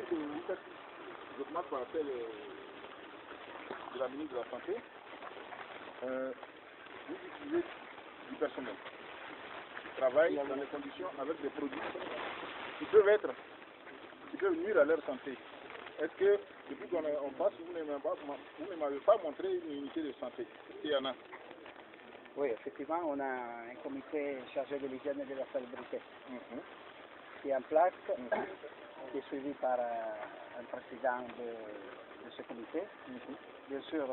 dire que vous faites, je commence par appel de la ministre de la Santé, vous utilisez du personnel qui travaille dans des conditions avec des produits qui peuvent nuire à leur santé. Est-ce que depuis qu'on passe, vous ne m'avez pas montré une unité de santé? Est-ce qu'il y en a? Oui, effectivement, on a un comité chargé de l'hygiène et de la salubrité qui est en place, qui est suivi par un président de ce comité. Bien sûr,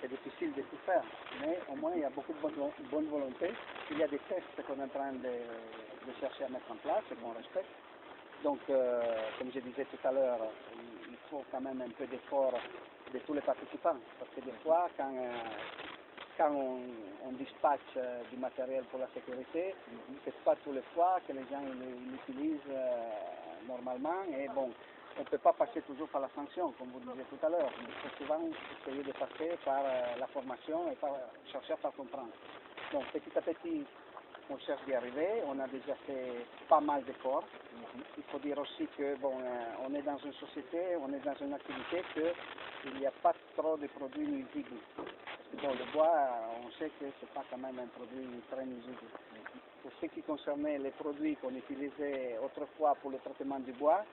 c'est difficile de tout faire, mais au moins il y a beaucoup de bonne volonté. Il y a des tests qu'on est en train de chercher à mettre en place et qu'on respecte. Donc, comme je disais tout à l'heure, il faut quand même un peu d'effort de tous les participants, parce que des fois, quand on dispatche du matériel pour la sécurité, c'est pas tous les fois que les gens l'utilisent normalement, et bon, on ne peut pas passer toujours par la sanction, comme vous disiez tout à l'heure. Il faut souvent essayer de passer par la formation et par chercher à faire comprendre. Donc, petit à petit, on cherche d'y arriver, on a déjà fait pas mal d'efforts. Il faut dire aussi que bon, on est dans une société, on est dans une activité qu'il n'y a pas trop de produits nuisibles. Bon, le bois, on sait que c'est pas quand même un produit très nuisible. Pour ce qui concernait les produits qu'on utilisait autrefois pour le traitement du bois,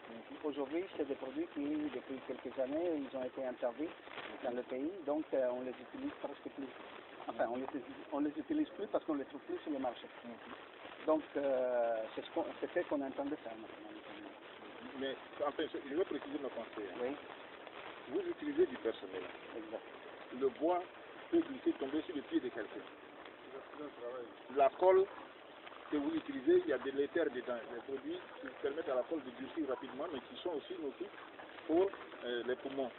aujourd'hui c'est des produits qui, depuis quelques années, ils ont été interdits dans le pays, donc on les utilise presque plus. Enfin, on les utilise plus parce qu'on les trouve plus sur le marché. Donc, c'est ce qu'on est en train de faire maintenant. Mais, enfin, je veux préciser ma pensée. Oui. Vous utilisez du personnel. Exact. Le bois peut glisser, tomber sur les pieds de quelqu'un. La colle que vous utilisez, il y a de l'éther dedans. Des produits qui permettent à la colle de durcir rapidement, mais qui sont aussi nocifs pour les poumons.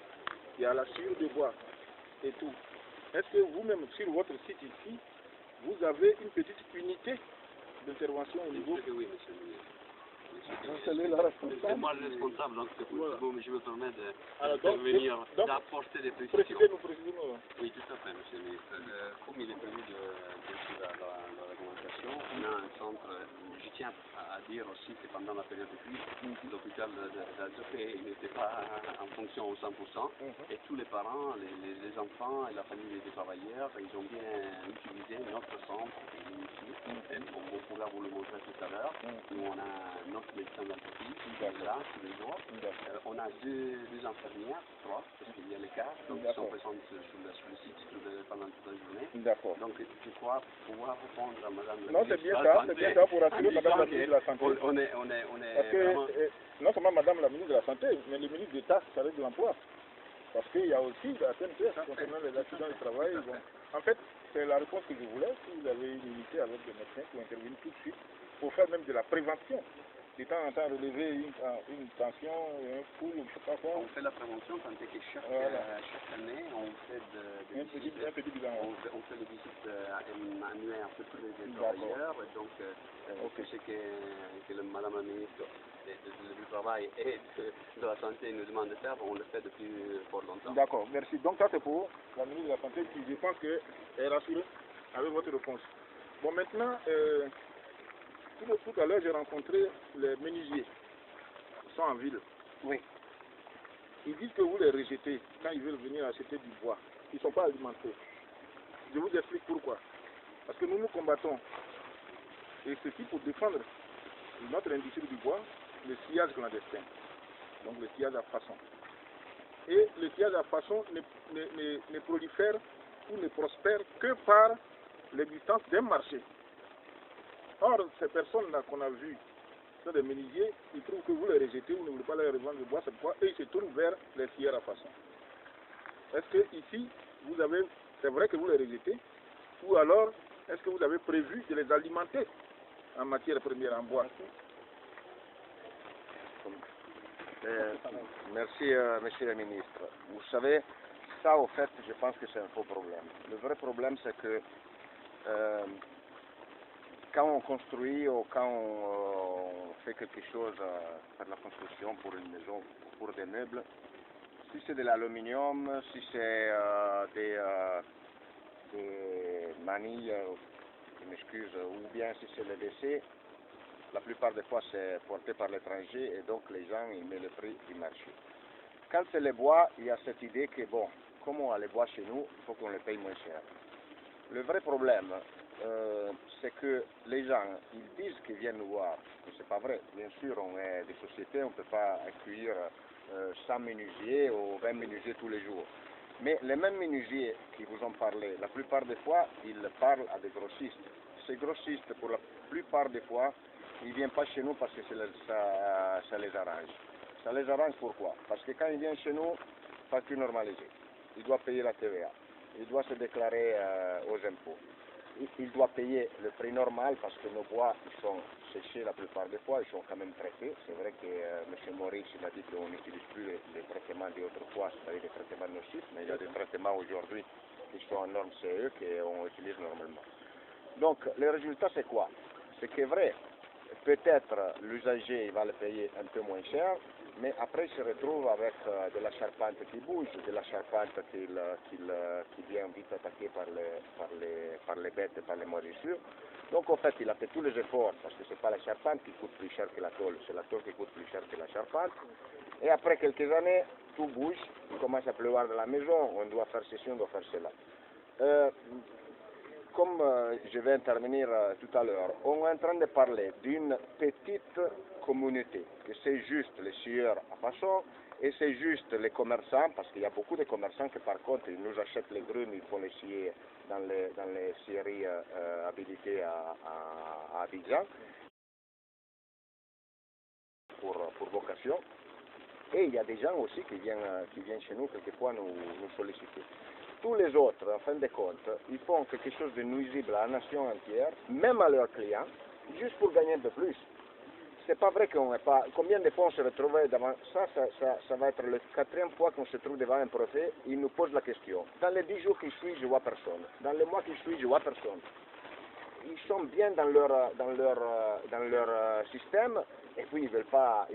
Il y a la sciure de bois et tout. Est-ce que vous-même, sur votre site ici, vous avez une petite unité d'intervention au niveau? Oui, monsieur le ministre. C'est lui le responsable. C'est moi le responsable, donc c'est bon, je me permets d'intervenir, d'apporter des précisions. Précisez-nous. Oui, tout à fait, monsieur le ministre. Comme il est prévu dans la réglementation, on a un centre, je tiens à dire aussi que pendant la période de crise, l'hôpital d'Azopé n'était pas en fonction au 100%, et tous les parents, les enfants et la famille des travailleurs, ils ont bien utilisé notre centre ici. On pourra vous le montrer tout à l'heure. Nous, on a notre médecin d'entreprise qui est là tous les jours. On a deux infirmières, trois, parce qu'il y a les cas, donc ils sont présents sur le site pendant toute la journée. D'accord. Donc je crois pouvoir répondre à madame la Non, c'est bien ça pour assurer madame la ministre de la Santé. On est parce que, vraiment... non seulement madame la ministre de la Santé, mais le ministre d'État chargé de l'Emploi. Parce qu'il y a aussi la TNPS concernant les accidents du travail. Bon. En fait, c'est la réponse que je voulais. Si vous avez une unité avec des médecins qui interviennent tout de suite pour faire même de la prévention, de temps en temps relever une tension, un pouls, je ne sais pas quoi. On fait la prévention tant que chaque année on fait des visites. On fait des visites annuelles un peu tous les travailleurs. Et donc, ce que madame la ministre du Travail et de la Santé nous demande de faire, on le fait depuis fort longtemps. D'accord, merci. Donc ça c'est pour la ministre de la Santé qui, je pense qu'elle est rassurée avec votre réponse. Bon, maintenant, tout à l'heure j'ai rencontré les menuisiers qui sont en ville. Oui. Ils disent que vous les rejetez quand ils veulent venir acheter du bois. Ils ne sont pas alimentés. Je vous explique pourquoi. Parce que nous combattons, et ceci pour défendre notre industrie du bois, le sciage clandestin, donc le sciage à façon. Et le sciage à façon ne prolifère ou ne prospère que par l'existence d'un marché. Or, ces personnes-là qu'on a vues, sont des menuisiers, ils trouvent que vous les rejetez, vous ne voulez pas leur revendre le bois, c'est pourquoi ils se tournent vers les sciages à façon. Est-ce que ici, c'est vrai que vous les rejetez, ou alors est-ce que vous avez prévu de les alimenter en matière première, en bois? Merci, monsieur le ministre. Vous savez, ça, au fait, je pense que c'est un faux problème. Le vrai problème, c'est que quand on construit ou quand on fait quelque chose pour la construction, pour une maison, pour des meubles, si c'est de l'aluminium, si c'est des manilles, je m'excuse, ou bien si c'est le décès, La plupart des fois, c'est porté par l'étranger et donc les gens ils mettent le prix du marché. Quand c'est les bois, il y a cette idée que, bon, comme on a les bois chez nous, il faut qu'on les paye moins cher. Le vrai problème, c'est que les gens, ils disent qu'ils viennent nous voir, mais c'est pas vrai. Bien sûr, on est des sociétés, on ne peut pas accueillir 100 menuisiers ou 20 menuisiers tous les jours. Mais les mêmes menuisiers qui vous ont parlé, la plupart des fois, ils parlent à des grossistes. Ces grossistes, pour la plupart des fois, ils ne viennent pas chez nous parce que ça les arrange. Ça les arrange pourquoi? Parce que quand ils viennent chez nous, facture normalisée. Il doit payer la TVA. Il doit se déclarer aux impôts. Il doit payer le prix normal parce que nos bois ils sont séchés la plupart des fois, ils sont quand même traités. C'est vrai que M. Maurice il a dit qu'on n'utilise plus les traitements d'autrefois, c'est-à-dire les traitements nocifs, mais il y a des traitements aujourd'hui qui sont en norme CE qu'on utilise normalement. Donc le résultat c'est quoi? C'est que vrai, peut-être l'usager va le payer un peu moins cher, mais après il se retrouve avec de la charpente qui bouge, de la charpente qui vient vite attaquée par les bêtes et par les moisissures. Donc en fait il a fait tous les efforts, parce que ce n'est pas la charpente qui coûte plus cher que la tôle, c'est la tôle qui coûte plus cher que la charpente. Et après quelques années, tout bouge, il commence à pleuvoir dans la maison, on doit faire ceci, on doit faire cela. Comme je vais intervenir tout à l'heure, on est en train de parler d'une petite communauté, que c'est juste les scieurs à façon et c'est juste les commerçants, parce qu'il y a beaucoup de commerçants qui par contre ils nous achètent les grumes, ils font les scier dans les scieries habilitées à Abidjan pour vocation. Et il y a des gens aussi qui viennent chez nous quelquefois nous solliciter. Tous les autres, en fin de compte, ils font quelque chose de nuisible à la nation entière, même à leurs clients, juste pour gagner un peu plus. C'est pas vrai qu'on n'est pas... Combien de fois on se retrouvait devant... Ça va être le 4e fois qu'on se trouve devant un préfet, il nous pose la question. Dans les 10 jours qui suivent, je vois personne. Dans les mois qui suivent, je vois personne. Ils sont bien dans leur système, et puis ils veulent pas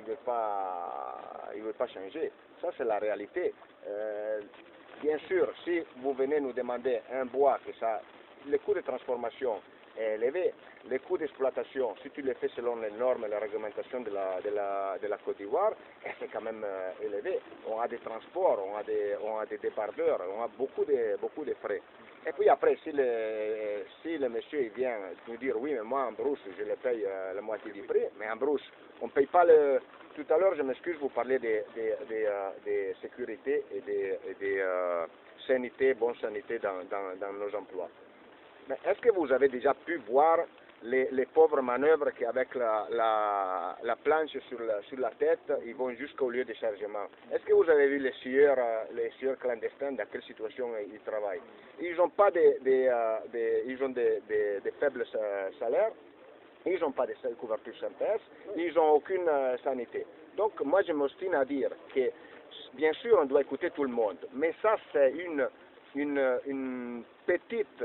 changer. Ça, c'est la réalité. Bien sûr, si vous venez nous demander un bois, le coût de transformation est élevé, les coûts d'exploitation, si tu les fais selon les normes et la réglementation de la Côte d'Ivoire, c'est quand même élevé. On a des transports, on a des débardeurs, on a beaucoup de frais. Et puis après, si le monsieur il vient nous dire oui, mais moi en brousse, je le paye la moitié du prix, mais en brousse, on ne paye pas le... Tout à l'heure, je m'excuse, vous parlez de sécurité et de sanité, bonne sanité dans nos emplois. Mais est-ce que vous avez déjà pu voir les pauvres manœuvres qu'avec la planche sur la tête, ils vont jusqu'au lieu de chargement? Est-ce que vous avez vu les scieurs clandestins, dans quelle situation ils travaillent? Ils n'ont pas ils ont des faibles salaires. Ils n'ont pas de couverture synthèse, ils n'ont aucune sanité. Donc moi je m'ostine à dire que bien sûr on doit écouter tout le monde, mais ça c'est une petite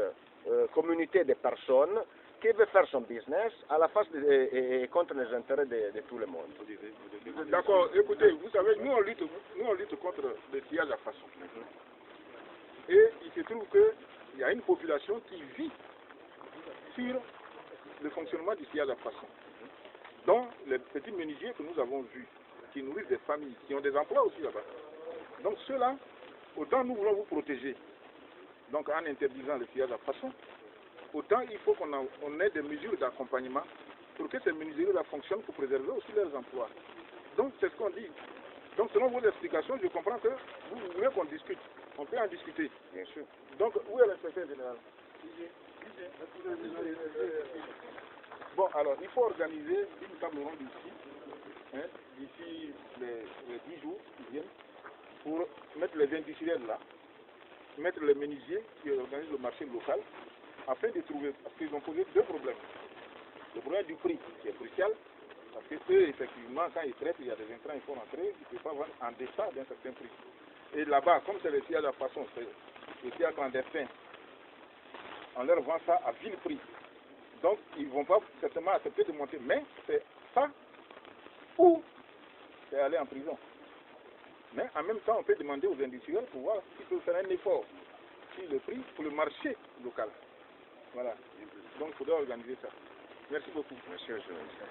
communauté de personnes qui veut faire son business à la face et contre les intérêts de tout le monde. D'accord, écoutez, vous savez, nous on lutte contre le pillage à façon. Et il se trouve qu'il y a une population qui vit sur le fonctionnement du pillage à façon. Donc, les petits menuisiers que nous avons vus, qui nourrissent des familles, qui ont des emplois aussi là-bas. Donc, ceux-là, autant nous voulons vous protéger, donc en interdisant le pillage à façon, autant il faut qu'on ait des mesures d'accompagnement pour que ces menuiseries-là fonctionnent pour préserver aussi leurs emplois. Donc, c'est ce qu'on dit. Donc, selon vos explications, je comprends que vous voulez qu'on discute. On peut en discuter, bien sûr. Donc, où est l'inspecteur général? Bon, alors, il faut organiser une table ronde ici, d'ici les 10 jours qui viennent, pour mettre les industriels là, mettre les menuisiers qui organisent le marché local, afin de trouver, parce qu'ils ont posé 2 problèmes. Le problème du prix, qui est crucial, parce que eux, effectivement, quand ils traitent, il y a des intrants, il faut rentrer, ils ne peuvent pas vendre en deçà d'un certain prix. Et là-bas, comme c'est le sillage à façon, c'est le sillage clandestin, on leur vend ça à vil prix. Donc, ils ne vont pas certainement accepter de monter. Mais c'est ça ou c'est aller en prison. Mais en même temps, on peut demander aux industriels pour voir s'ils peuvent faire un effort sur le prix pour le marché local. Voilà. Donc, il faudra organiser ça. Merci beaucoup. Monsieur le journaliste.